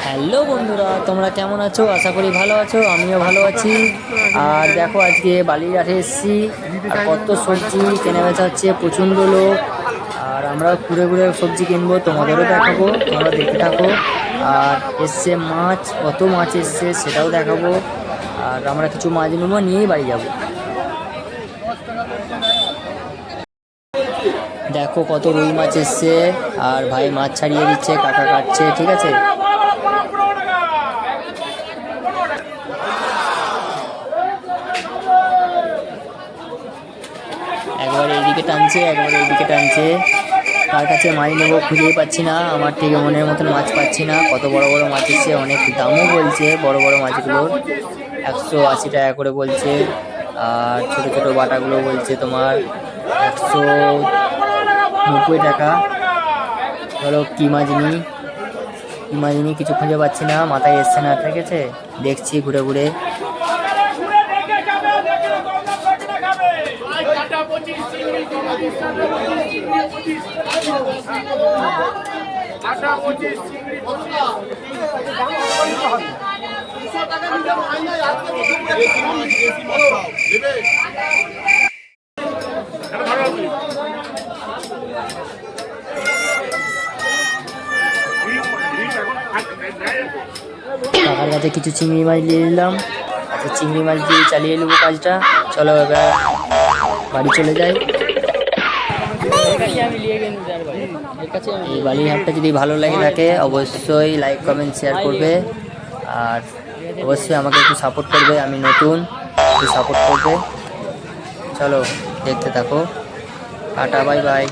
Hello বন্ধুরা, তোমরা কেমন আছো? আশা করি ভালো আছো, আমিও ভালো আছি। আর দেখো আজকে বালিরহাটে এসেছি, আর কত সবজি কেনা বেচা হচ্ছে, প্রচণ্ড লোক। আর আমরা ঘুরে ঘুরে সবজি কিনবো, তোমাদেরও দেখাবো, তোমরা দেখতে থাকো। আর এসছে মাছ, কত মাছ এসছে সেটাও দেখাবো। আর আমরা কিছু মাছ নেবো, নিয়েই বাড়ি যাবো। দেখো কত রুই মাছ এসছে, আর ভাই মাছ ছাড়িয়ে দিচ্ছে, কাকা কাটছে, ঠিক আছে। একবার এইদিকে টানছে, একবার এইদিকে টানছে। কার কাছে মাছ নেবো খুঁজেই পাচ্ছি না, আমার ঠিক মনের মতন মাছ পাচ্ছি না। কত বড় বড় মাছ এসছে, অনেক দামও বলছে বড় বড় মাছগুলোর। 180 টাকা করে বলছে। আর ছোট ছোট বাটাগুলো বলছে তোমার 190 টাকা। চলো কি মাছ নিই, কি মাছ নিই কিছু খুঁজে পাচ্ছি না, মাথায় এসছে না, ঠিক আছে। দেখছি ঘুরে ঘুরে। কাকার কাছে কিছু চিংড়ি মাছ নিয়ে নিলাম। আচ্ছা, চিংড়ি মাছ দিয়ে চালিয়ে নেবো কাজটা। চলো এবার বাড়ি চলে যাই। এই বালিরহাটটা যদি ভালো লাগে থাকে অবশ্যই লাইক কমেন্ট শেয়ার করবে। আর অবশ্যই আমাকে একটু সাপোর্ট করবে, আমি নতুন, একটু সাপোর্ট করবে। চলো দেখতে থাকো, টাটা, বাই বাই।